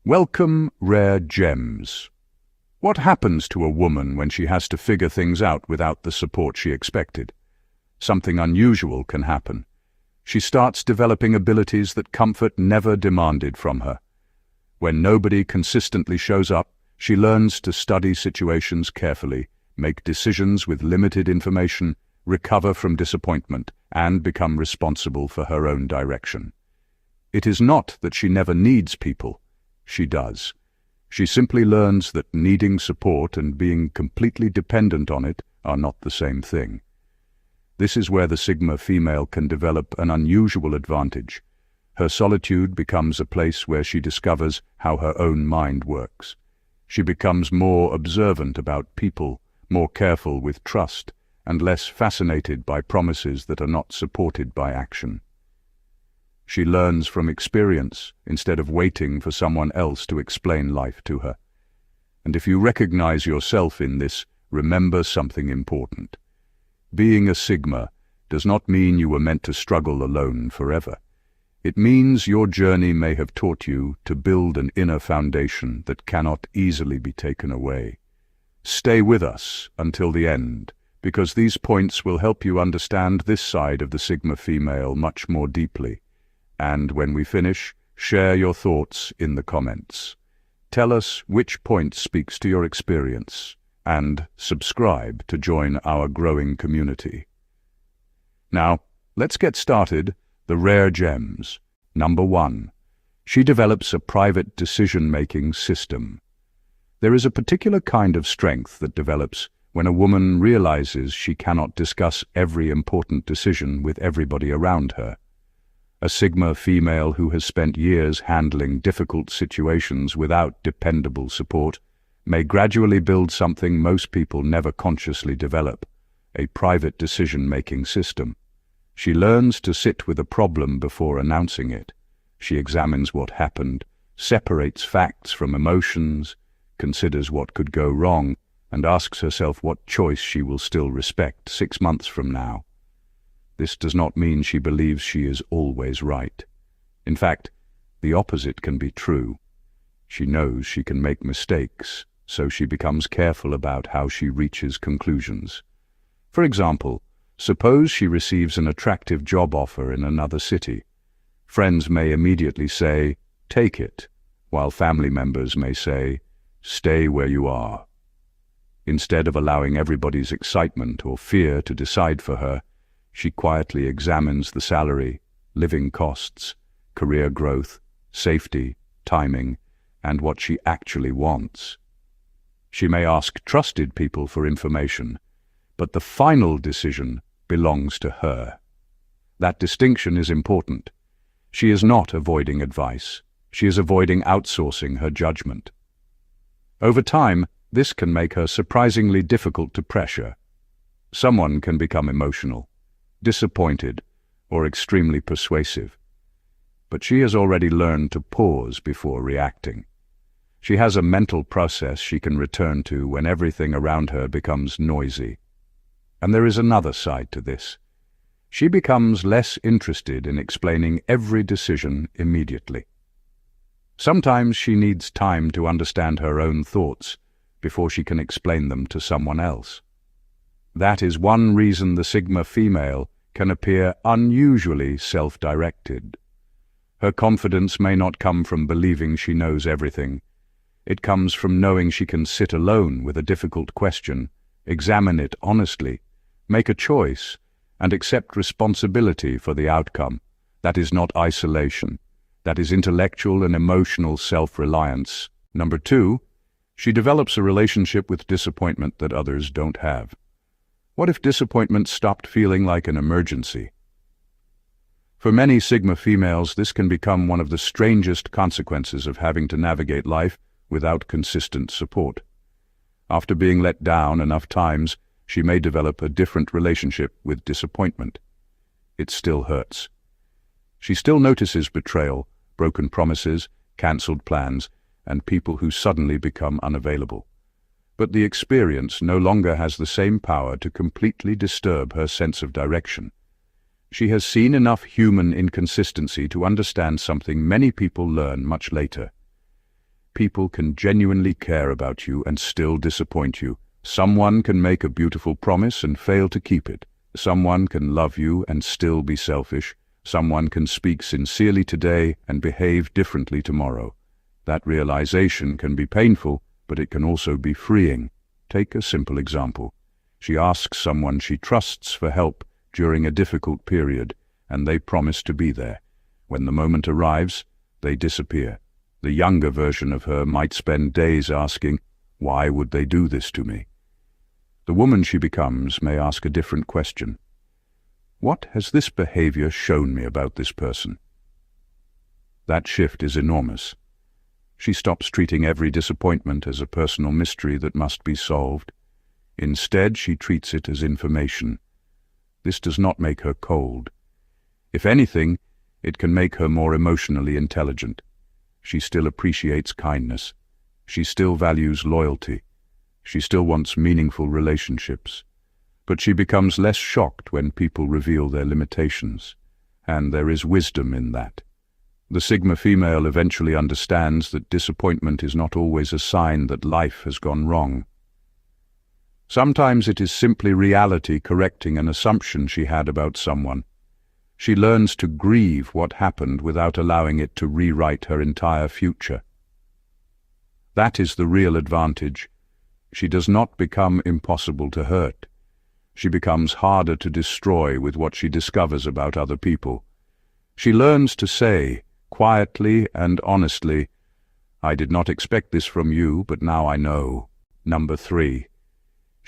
Welcome, rare gems. What happens to a woman when she has to figure things out without the support she expected? Something unusual can happen. She starts developing abilities that comfort never demanded from her. When nobody consistently shows up, she learns to study situations carefully, make decisions with limited information, recover from disappointment, and become responsible for her own direction. It is not that she never needs people. She does. She simply learns that needing support and being completely dependent on it are not the same thing. This is where the Sigma female can develop an unusual advantage. Her solitude becomes a place where she discovers how her own mind works. She becomes more observant about people, more careful with trust, and less fascinated by promises that are not supported by action. She learns from experience instead of waiting for someone else to explain life to her. And if you recognize yourself in this, remember something important. Being a Sigma does not mean you were meant to struggle alone forever. It means your journey may have taught you to build an inner foundation that cannot easily be taken away. Stay with us until the end, because these points will help you understand this side of the Sigma female much more deeply. And when we finish, share your thoughts in the comments. Tell us which point speaks to your experience, and subscribe to join our growing community. Now, let's get started. The rare gems. Number 1. She develops a private decision-making system. There is a particular kind of strength that develops when a woman realizes she cannot discuss every important decision with everybody around her. A Sigma female who has spent years handling difficult situations without dependable support may gradually build something most people never consciously develop, a private decision-making system. She learns to sit with a problem before announcing it. She examines what happened, separates facts from emotions, considers what could go wrong, and asks herself what choice she will still respect 6 months from now. This does not mean she believes she is always right. In fact, the opposite can be true. She knows she can make mistakes, so she becomes careful about how she reaches conclusions. For example, suppose she receives an attractive job offer in another city. Friends may immediately say, "Take it," while family members may say, "Stay where you are." Instead of allowing everybody's excitement or fear to decide for her, she quietly examines the salary, living costs, career growth, safety, timing, and what she actually wants. She may ask trusted people for information, but the final decision belongs to her. That distinction is important. She is not avoiding advice. She is avoiding outsourcing her judgment. Over time, this can make her surprisingly difficult to pressure. Someone can become emotional, disappointed, or extremely persuasive. But she has already learned to pause before reacting. She has a mental process she can return to when everything around her becomes noisy. And there is another side to this. She becomes less interested in explaining every decision immediately. Sometimes she needs time to understand her own thoughts before she can explain them to someone else. That is one reason the Sigma female can appear unusually self-directed. Her confidence may not come from believing she knows everything. It comes from knowing she can sit alone with a difficult question, examine it honestly, make a choice, and accept responsibility for the outcome. That is not isolation. That is intellectual and emotional self-reliance. Number 2, she develops a relationship with disappointment that others don't have. What if disappointment stopped feeling like an emergency? For many Sigma females, this can become one of the strangest consequences of having to navigate life without consistent support. After being let down enough times, she may develop a different relationship with disappointment. It still hurts. She still notices betrayal, broken promises, cancelled plans, and people who suddenly become unavailable. But the experience no longer has the same power to completely disturb her sense of direction. She has seen enough human inconsistency to understand something many people learn much later. People can genuinely care about you and still disappoint you. Someone can make a beautiful promise and fail to keep it. Someone can love you and still be selfish. Someone can speak sincerely today and behave differently tomorrow. That realization can be painful, but it can also be freeing. Take a simple example. She asks someone she trusts for help during a difficult period, and they promise to be there. When the moment arrives, they disappear. The younger version of her might spend days asking, "Why would they do this to me?" The woman she becomes may ask a different question. What has this behavior shown me about this person? That shift is enormous. She stops treating every disappointment as a personal mystery that must be solved. Instead, she treats it as information. This does not make her cold. If anything, it can make her more emotionally intelligent. She still appreciates kindness. She still values loyalty. She still wants meaningful relationships. But she becomes less shocked when people reveal their limitations. And there is wisdom in that. The Sigma female eventually understands that disappointment is not always a sign that life has gone wrong. Sometimes it is simply reality correcting an assumption she had about someone. She learns to grieve what happened without allowing it to rewrite her entire future. That is the real advantage. She does not become impossible to hurt. She becomes harder to destroy with what she discovers about other people. She learns to say, quietly and honestly, "I did not expect this from you, but now I know." Number 3.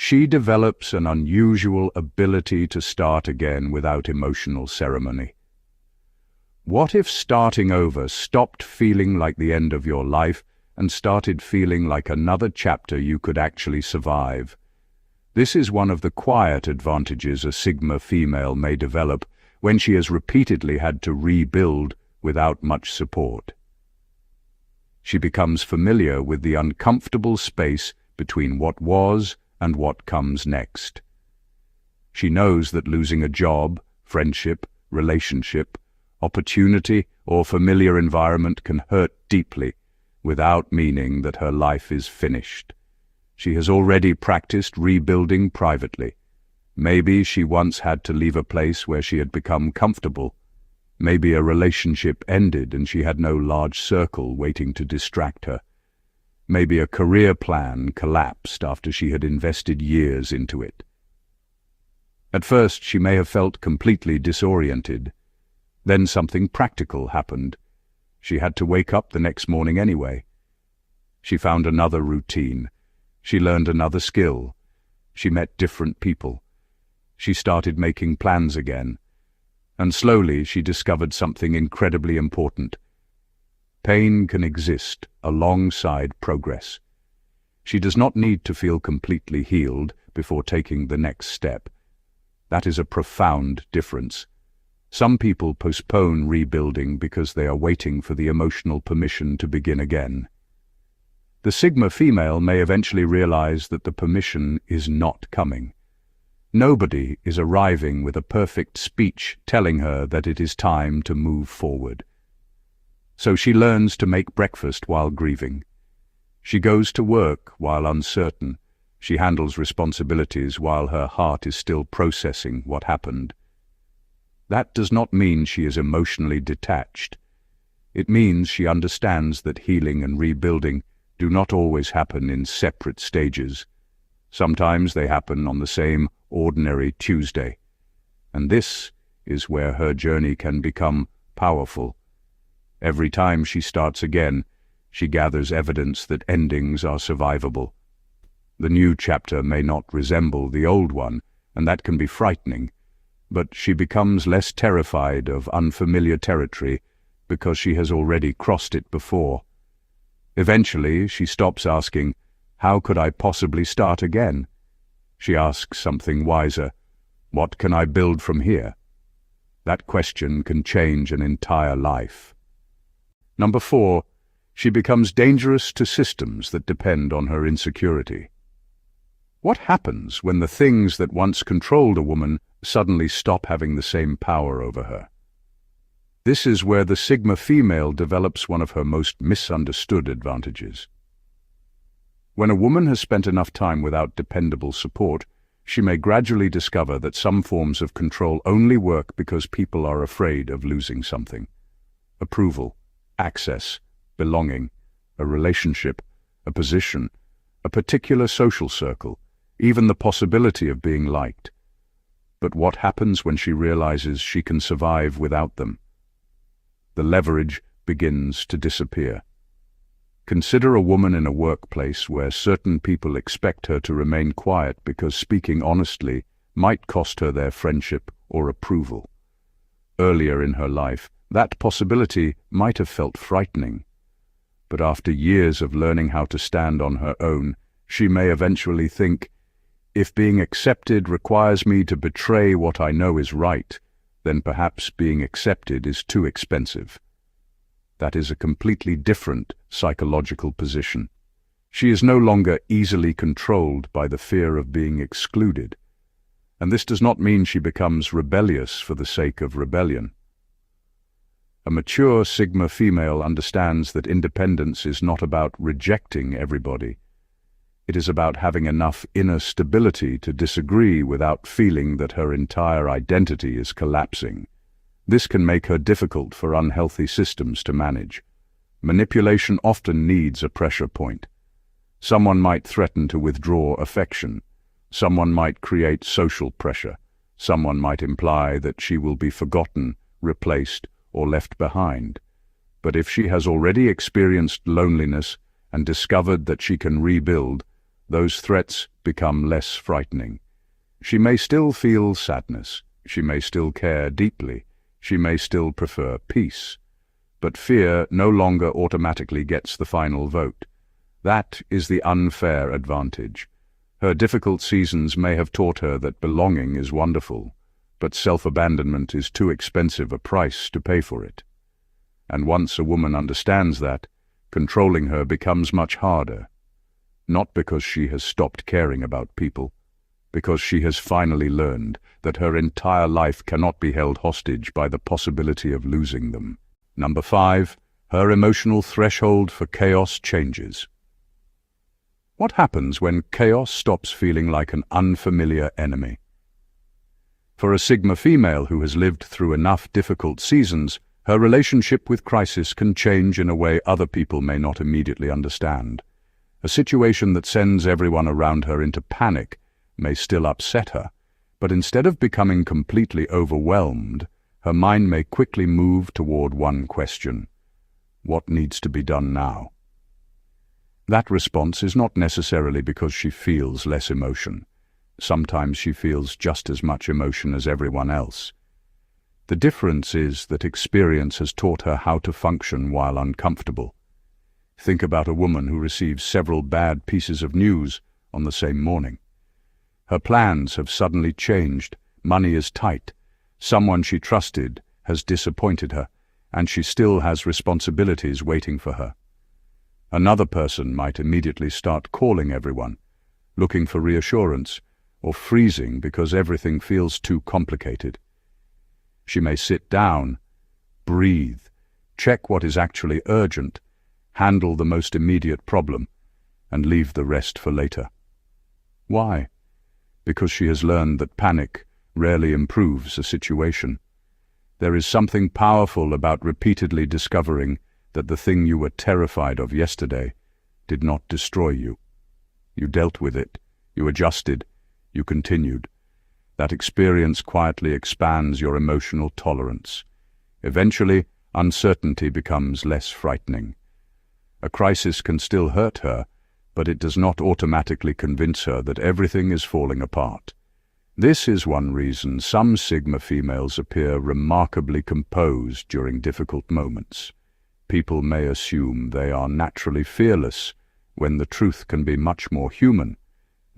She develops an unusual ability to start again without emotional ceremony. What if starting over stopped feeling like the end of your life and started feeling like another chapter you could actually survive? This is one of the quiet advantages a Sigma female may develop when she has repeatedly had to rebuild without much support. She becomes familiar with the uncomfortable space between what was and what comes next. She knows that losing a job, friendship, relationship, opportunity, or familiar environment can hurt deeply, without meaning that her life is finished. She has already practiced rebuilding privately. Maybe she once had to leave a place where she had become comfortable. Maybe a relationship ended and she had no large circle waiting to distract her. Maybe a career plan collapsed after she had invested years into it. At first, she may have felt completely disoriented. Then something practical happened. She had to wake up the next morning anyway. She found another routine. She learned another skill. She met different people. She started making plans again. And slowly she discovered something incredibly important. Pain can exist alongside progress. She does not need to feel completely healed before taking the next step. That is a profound difference. Some people postpone rebuilding because they are waiting for the emotional permission to begin again. The Sigma female may eventually realize that the permission is not coming. Nobody is arriving with a perfect speech telling her that it is time to move forward. So she learns to make breakfast while grieving. She goes to work while uncertain. She handles responsibilities while her heart is still processing what happened. That does not mean she is emotionally detached. It means she understands that healing and rebuilding do not always happen in separate stages. Sometimes they happen on the same ordinary Tuesday. And this is where her journey can become powerful. Every time she starts again, she gathers evidence that endings are survivable. The new chapter may not resemble the old one, and that can be frightening, but she becomes less terrified of unfamiliar territory because she has already crossed it before. Eventually, she stops asking, "How could I possibly start again?" She asks something wiser, "What can I build from here?" That question can change an entire life. Number 4, she becomes dangerous to systems that depend on her insecurity. What happens when the things that once controlled a woman suddenly stop having the same power over her? This is where the Sigma female develops one of her most misunderstood advantages. When a woman has spent enough time without dependable support, she may gradually discover that some forms of control only work because people are afraid of losing something. Approval, access, belonging, a relationship, a position, a particular social circle, even the possibility of being liked. But what happens when she realizes she can survive without them? The leverage begins to disappear. Consider a woman in a workplace where certain people expect her to remain quiet because speaking honestly might cost her their friendship or approval. Earlier in her life, that possibility might have felt frightening. But after years of learning how to stand on her own, she may eventually think, if being accepted requires me to betray what I know is right, then perhaps being accepted is too expensive. That is a completely different psychological position. She is no longer easily controlled by the fear of being excluded. And this does not mean she becomes rebellious for the sake of rebellion. A mature Sigma female understands that independence is not about rejecting everybody. It is about having enough inner stability to disagree without feeling that her entire identity is collapsing. This can make her difficult for unhealthy systems to manage. Manipulation often needs a pressure point. Someone might threaten to withdraw affection. Someone might create social pressure. Someone might imply that she will be forgotten, replaced, or left behind. But if she has already experienced loneliness and discovered that she can rebuild, those threats become less frightening. She may still feel sadness. She may still care deeply. She may still prefer peace. But fear no longer automatically gets the final vote. That is the unfair advantage. Her difficult seasons may have taught her that belonging is wonderful, but self-abandonment is too expensive a price to pay for it. And once a woman understands that, controlling her becomes much harder. Not because she has stopped caring about people, because she has finally learned that her entire life cannot be held hostage by the possibility of losing them. Number 5, her emotional threshold for chaos changes. What happens when chaos stops feeling like an unfamiliar enemy? For a Sigma female who has lived through enough difficult seasons, her relationship with crisis can change in a way other people may not immediately understand. A situation that sends everyone around her into panic may still upset her, but instead of becoming completely overwhelmed, her mind may quickly move toward one question: what needs to be done now? That response is not necessarily because she feels less emotion. Sometimes she feels just as much emotion as everyone else. The difference is that experience has taught her how to function while uncomfortable. Think about a woman who receives several bad pieces of news on the same morning. Her plans have suddenly changed, money is tight, someone she trusted has disappointed her, and she still has responsibilities waiting for her. Another person might immediately start calling everyone, looking for reassurance, or freezing because everything feels too complicated. She may sit down, breathe, check what is actually urgent, handle the most immediate problem, and leave the rest for later. Why? Because she has learned that panic rarely improves a situation. There is something powerful about repeatedly discovering that the thing you were terrified of yesterday did not destroy you. You dealt with it, you adjusted, you continued. That experience quietly expands your emotional tolerance. Eventually, uncertainty becomes less frightening. A crisis can still hurt her, but it does not automatically convince her that everything is falling apart. This is one reason some Sigma females appear remarkably composed during difficult moments. People may assume they are naturally fearless, when the truth can be much more human.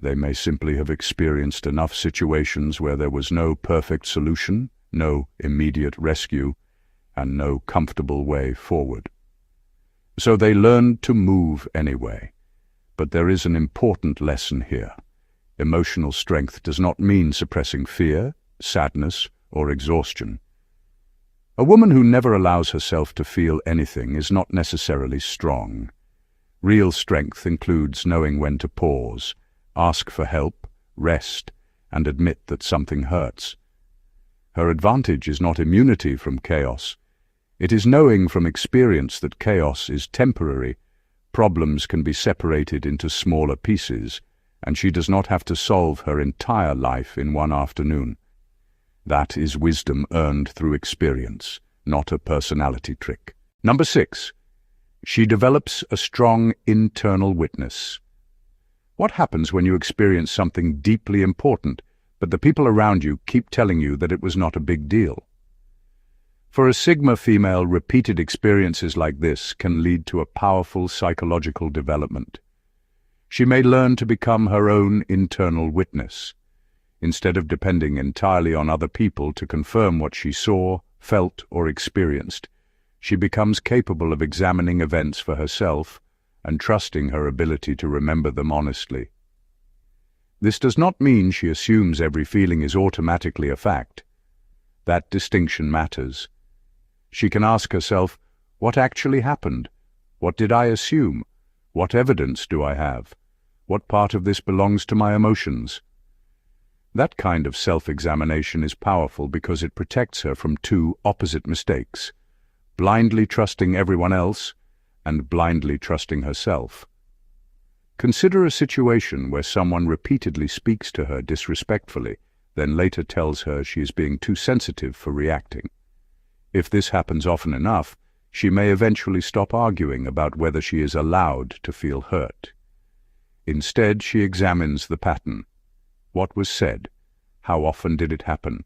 They may simply have experienced enough situations where there was no perfect solution, no immediate rescue, and no comfortable way forward. So they learned to move anyway. But there is an important lesson here. Emotional strength does not mean suppressing fear, sadness, or exhaustion. A woman who never allows herself to feel anything is not necessarily strong. Real strength includes knowing when to pause, ask for help, rest, and admit that something hurts. Her advantage is not immunity from chaos. It is knowing from experience that chaos is temporary, problems can be separated into smaller pieces, and she does not have to solve her entire life in one afternoon. That is wisdom earned through experience, not a personality trick. Number 6. She develops a strong internal witness. What happens when you experience something deeply important, but the people around you keep telling you that it was not a big deal? For a Sigma female, repeated experiences like this can lead to a powerful psychological development. She may learn to become her own internal witness. Instead of depending entirely on other people to confirm what she saw, felt, or experienced, she becomes capable of examining events for herself and trusting her ability to remember them honestly. This does not mean she assumes every feeling is automatically a fact. That distinction matters. She can ask herself, what actually happened? What did I assume? What evidence do I have? What part of this belongs to my emotions? That kind of self-examination is powerful because it protects her from two opposite mistakes: blindly trusting everyone else and blindly trusting herself. Consider a situation where someone repeatedly speaks to her disrespectfully, then later tells her she is being too sensitive for reacting. If this happens often enough, she may eventually stop arguing about whether she is allowed to feel hurt. Instead, she examines the pattern. What was said? How often did it happen?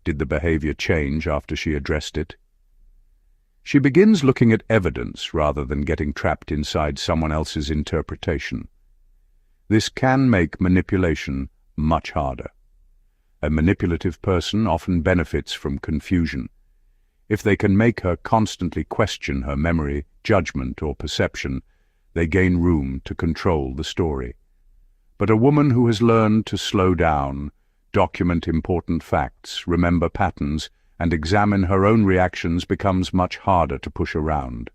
Did the behavior change after she addressed it? She begins looking at evidence rather than getting trapped inside someone else's interpretation. This can make manipulation much harder. A manipulative person often benefits from confusion. If they can make her constantly question her memory, judgment, or perception, they gain room to control the story. But a woman who has learned to slow down, document important facts, remember patterns, and examine her own reactions becomes much harder to push around.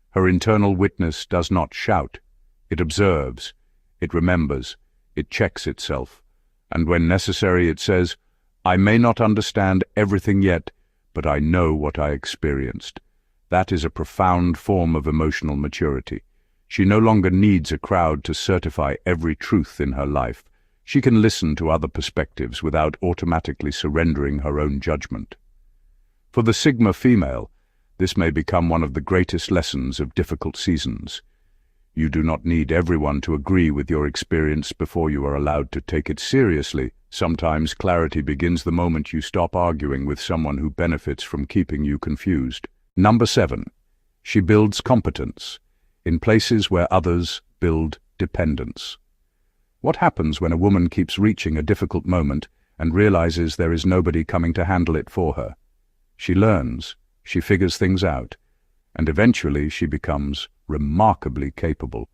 Her internal witness does not shout. It observes, it remembers, it checks itself, and when necessary it says, "I may not understand everything yet, but I know what I experienced." That is a profound form of emotional maturity. She no longer needs a crowd to certify every truth in her life. She can listen to other perspectives without automatically surrendering her own judgment. For the Sigma female, this may become one of the greatest lessons of difficult seasons. You do not need everyone to agree with your experience before you are allowed to take it seriously. Sometimes clarity begins the moment you stop arguing with someone who benefits from keeping you confused. Number 7. She builds competence in places where others build dependence. What happens when a woman keeps reaching a difficult moment and realizes there is nobody coming to handle it for her? She learns, she figures things out, and eventually she becomes remarkably capable.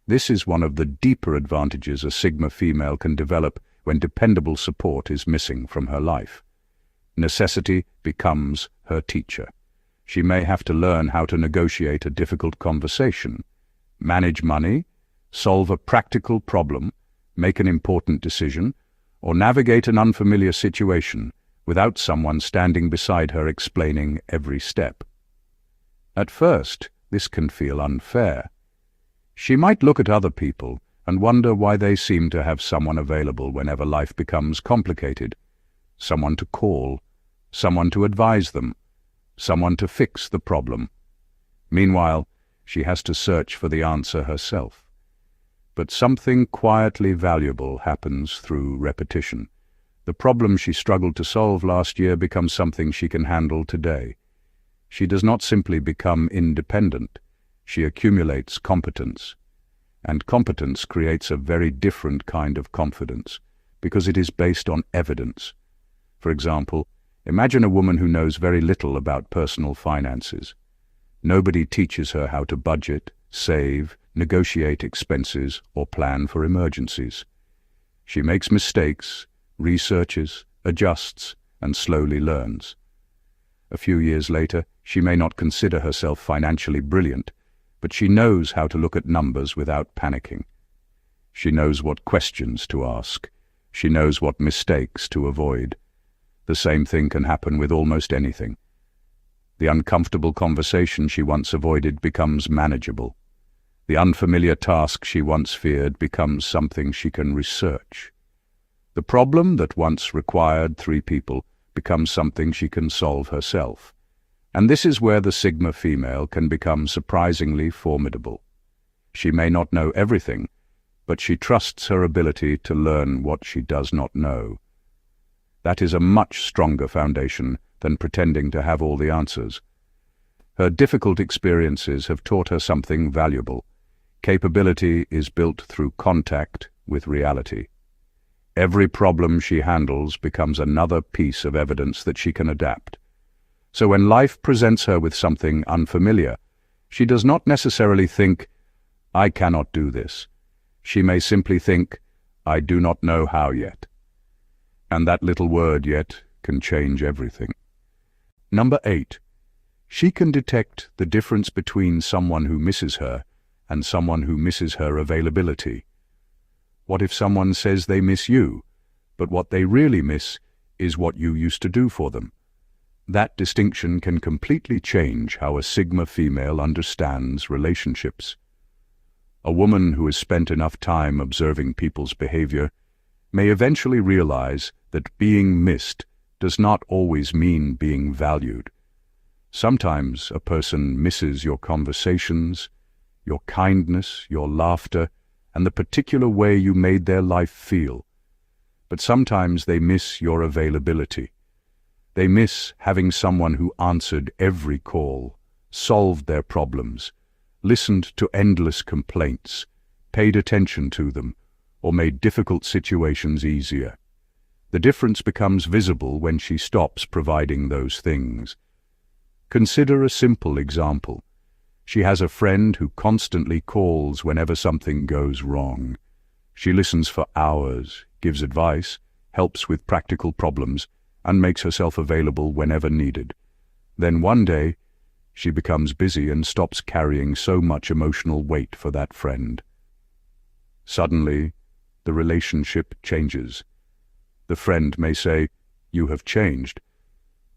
This is one of the deeper advantages a Sigma female can develop when dependable support is missing from her life. Necessity becomes her teacher. She may have to learn how to negotiate a difficult conversation, manage money, solve a practical problem, make an important decision, or navigate an unfamiliar situation without someone standing beside her explaining every step. At first, this can feel unfair. She might look at other people and wonder why they seem to have someone available whenever life becomes complicated. Someone to call, someone to advise them, someone to fix the problem. Meanwhile, she has to search for the answer herself. But something quietly valuable happens through repetition. The problem she struggled to solve last year becomes something she can handle today. She does not simply become independent. She accumulates competence. And competence creates a very different kind of confidence, because it is based on evidence. For example, imagine a woman who knows very little about personal finances. Nobody teaches her how to budget, save, negotiate expenses, or plan for emergencies. She makes mistakes, researches, adjusts, and slowly learns. A few years later, she may not consider herself financially brilliant, but she knows how to look at numbers without panicking. She knows what questions to ask. She knows what mistakes to avoid. The same thing can happen with almost anything. The uncomfortable conversation she once avoided becomes manageable. The unfamiliar task she once feared becomes something she can research. The problem that once required 3 people becomes something she can solve herself. And this is where the Sigma female can become surprisingly formidable. She may not know everything, but she trusts her ability to learn what she does not know. That is a much stronger foundation than pretending to have all the answers. Her difficult experiences have taught her something valuable. Capability is built through contact with reality. Every problem she handles becomes another piece of evidence that she can adapt. So when life presents her with something unfamiliar, she does not necessarily think, "I cannot do this." She may simply think, "I do not know how yet." And that little word "yet" can change everything. Number 8. She can detect the difference between someone who misses her and someone who misses her availability. What if someone says they miss you, but what they really miss is what you used to do for them? That distinction can completely change how a Sigma female understands relationships. A woman who has spent enough time observing people's behavior may eventually realize that being missed does not always mean being valued. Sometimes a person misses your conversations, your kindness, your laughter, and the particular way you made their life feel. But sometimes they miss your availability. They miss having someone who answered every call, solved their problems, listened to endless complaints, paid attention to them, or made difficult situations easier. The difference becomes visible when she stops providing those things. Consider a simple example. She has a friend who constantly calls whenever something goes wrong. She listens for hours, gives advice, helps with practical problems, and makes herself available whenever needed. Then one day, she becomes busy and stops carrying so much emotional weight for that friend. Suddenly, the relationship changes. The friend may say, "You have changed,"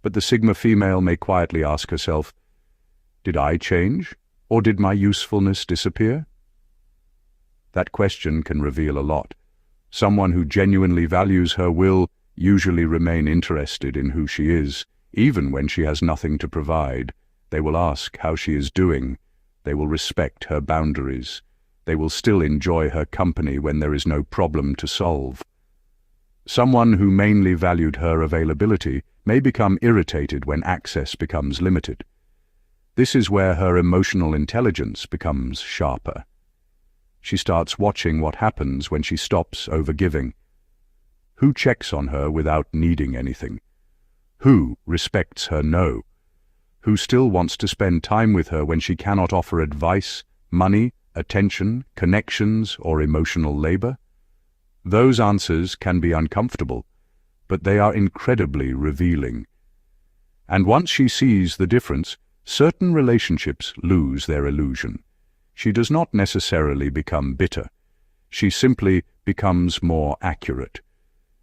but the Sigma female may quietly ask herself, "Did I change, or did my usefulness disappear?" That question can reveal a lot. Someone who genuinely values her will usually remain interested in who she is, even when she has nothing to provide. They will ask how she is doing. They will respect her boundaries. They will still enjoy her company when there is no problem to solve. Someone who mainly valued her availability may become irritated when access becomes limited. This is where her emotional intelligence becomes sharper. She starts watching what happens when she stops overgiving. Who checks on her without needing anything? Who respects her no? Who still wants to spend time with her when she cannot offer advice, money, attention, connections, or emotional labor? Those answers can be uncomfortable, but they are incredibly revealing. And once she sees the difference, certain relationships lose their illusion. She does not necessarily become bitter. She simply becomes more accurate.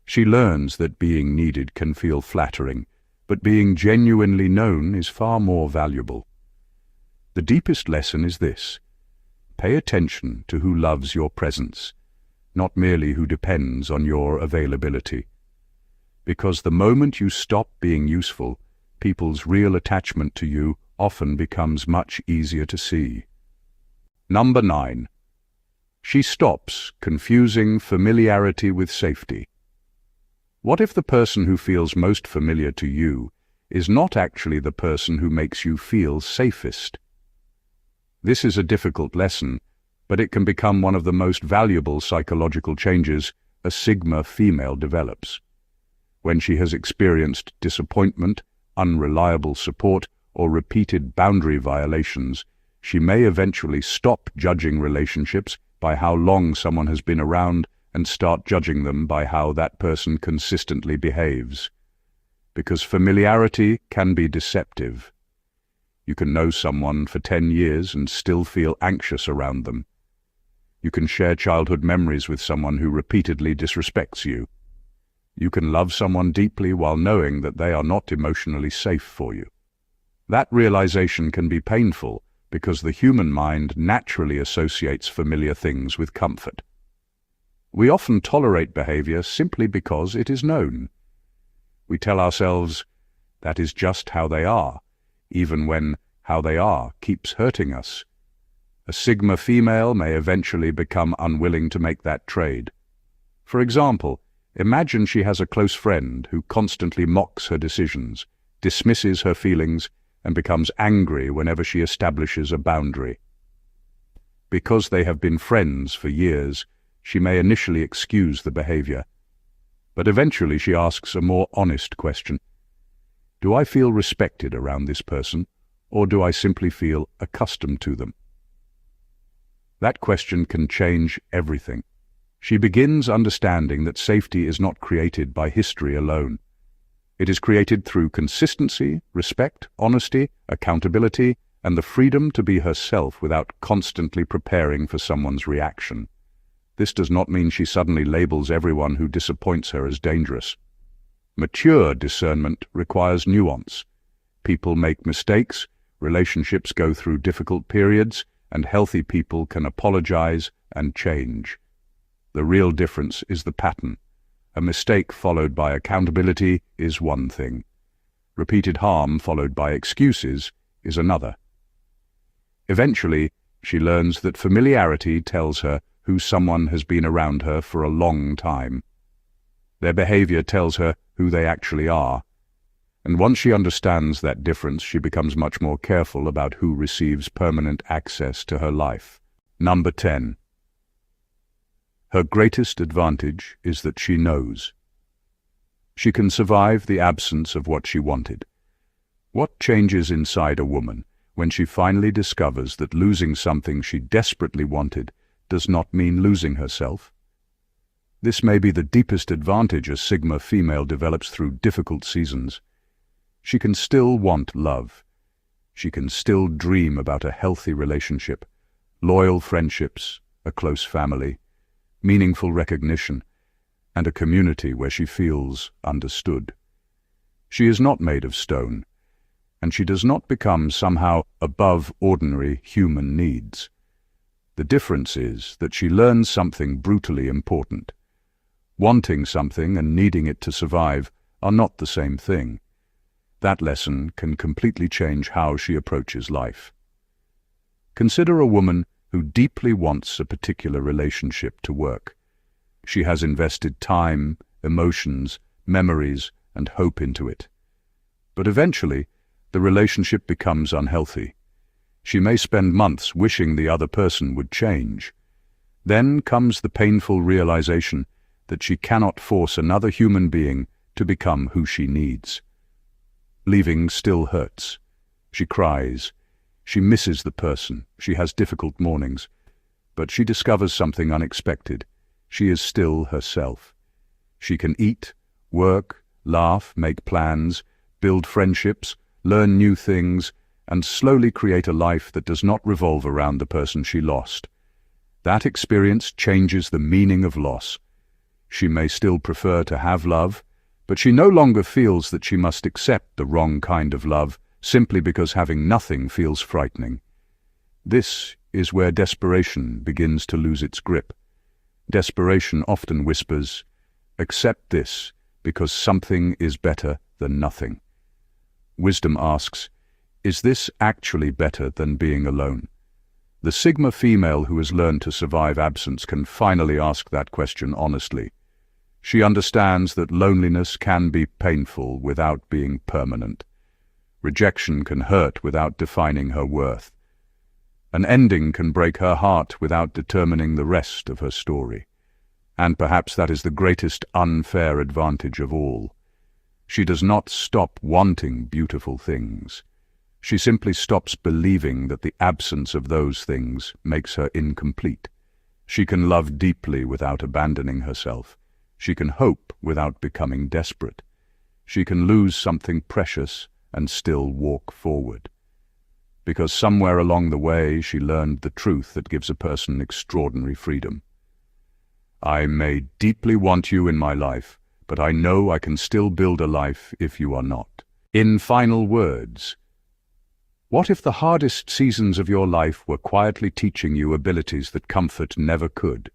She learns that being needed can feel flattering, but being genuinely known is far more valuable. The deepest lesson is this: pay attention to who loves your presence, not merely who depends on your availability. Because the moment you stop being useful, people's real attachment to you often becomes much easier to see. Number 9. She stops confusing familiarity with safety. What if the person who feels most familiar to you is not actually the person who makes you feel safest? This is a difficult lesson, but it can become one of the most valuable psychological changes a Sigma female develops. When she has experienced disappointment, unreliable support, or repeated boundary violations, she may eventually stop judging relationships by how long someone has been around and start judging them by how that person consistently behaves. because familiarity can be deceptive. You can know someone for 10 years and still feel anxious around them. You can share childhood memories with someone who repeatedly disrespects you. You can love someone deeply while knowing that they are not emotionally safe for you. That realization can be painful because the human mind naturally associates familiar things with comfort. We often tolerate behavior simply because it is known. We tell ourselves, that is just how they are, even when how they are keeps hurting us. A Sigma female may eventually become unwilling to make that trade. For example, imagine she has a close friend who constantly mocks her decisions, dismisses her feelings, and becomes angry whenever she establishes a boundary. Because they have been friends for years, she may initially excuse the behavior. But eventually she asks a more honest question. Do I feel respected around this person, or do I simply feel accustomed to them? That question can change everything. She begins understanding that safety is not created by history alone. It is created through consistency, respect, honesty, accountability, and the freedom to be herself without constantly preparing for someone's reaction. This does not mean she suddenly labels everyone who disappoints her as dangerous. Mature discernment requires nuance. People make mistakes, relationships go through difficult periods, and healthy people can apologize and change. The real difference is the pattern. A mistake followed by accountability is one thing. Repeated harm followed by excuses is another. Eventually, she learns that familiarity tells her who someone has been around her for a long time. Their behavior tells her who they actually are. And once she understands that difference, she becomes much more careful about who receives permanent access to her life. Number 10. Her greatest advantage is that she knows. She can survive the absence of what she wanted. What changes inside a woman when she finally discovers that losing something she desperately wanted does not mean losing herself? This may be the deepest advantage a Sigma female develops through difficult seasons. She can still want love. She can still dream about a healthy relationship, loyal friendships, a close family, meaningful recognition, and a community where she feels understood. She is not made of stone, and she does not become somehow above ordinary human needs. The difference is that she learns something brutally important. Wanting something and needing it to survive are not the same thing. That lesson can completely change how she approaches life. Consider a woman who deeply wants a particular relationship to work. She has invested time, emotions, memories, and hope into it. But eventually, the relationship becomes unhealthy. She may spend months wishing the other person would change. Then comes the painful realization that she cannot force another human being to become who she needs. Leaving still hurts. She cries. She misses the person. She has difficult mornings. But she discovers something unexpected. She is still herself. She can eat, work, laugh, make plans, build friendships, learn new things, and slowly create a life that does not revolve around the person she lost. That experience changes the meaning of loss. She may still prefer to have love, but she no longer feels that she must accept the wrong kind of love simply because having nothing feels frightening. This is where desperation begins to lose its grip. Desperation often whispers, "Accept this, because something is better than nothing." Wisdom asks, is this actually better than being alone? The Sigma female who has learned to survive absence can finally ask that question honestly. She understands that loneliness can be painful without being permanent. Rejection can hurt without defining her worth. An ending can break her heart without determining the rest of her story. And perhaps that is the greatest unfair advantage of all. She does not stop wanting beautiful things. She simply stops believing that the absence of those things makes her incomplete. She can love deeply without abandoning herself. She can hope without becoming desperate. she can lose something precious and still walk forward. Because somewhere along the way she learned the truth that gives a person extraordinary freedom. I may deeply want you in my life, but I know I can still build a life if you are not. In final words, what if the hardest seasons of your life were quietly teaching you abilities that comfort never could?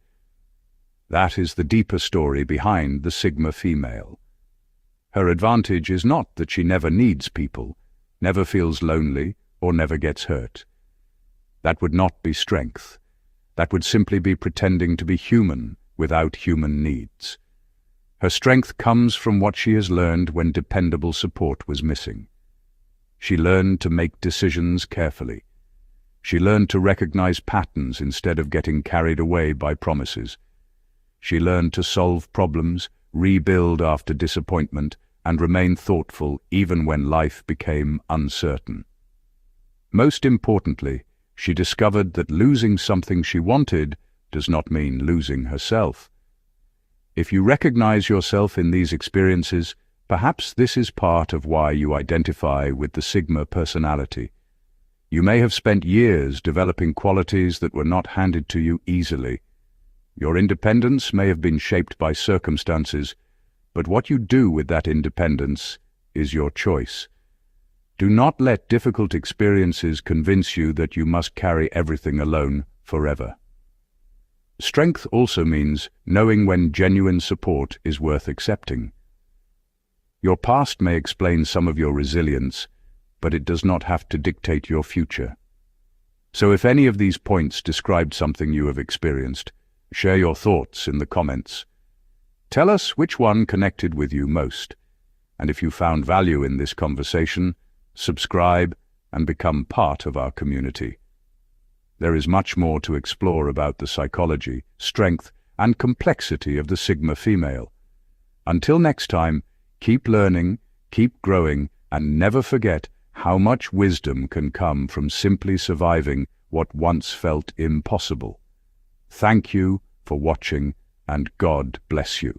That is the deeper story behind the Sigma female. Her advantage is not that she never needs people, never feels lonely, or never gets hurt. That would not be strength. That would simply be pretending to be human without human needs. Her strength comes from what she has learned when dependable support was missing. She learned to make decisions carefully. She learned to recognize patterns instead of getting carried away by promises. She learned to solve problems, rebuild after disappointment, and remain thoughtful even when life became uncertain. Most importantly, she discovered that losing something she wanted does not mean losing herself. If you recognize yourself in these experiences, perhaps this is part of why you identify with the Sigma personality. You may have spent years developing qualities that were not handed to you easily. Your independence may have been shaped by circumstances, but what you do with that independence is your choice. Do not let difficult experiences convince you that you must carry everything alone forever. Strength also means knowing when genuine support is worth accepting. Your past may explain some of your resilience, but it does not have to dictate your future. So if any of these points described something you have experienced, share your thoughts in the comments. Tell us which one connected with you most, and if you found value in this conversation, subscribe and become part of our community. There is much more to explore about the psychology, strength, and complexity of the Sigma female. Until next time, keep learning, keep growing, and never forget how much wisdom can come from simply surviving what once felt impossible. Thank you for watching, and God bless you.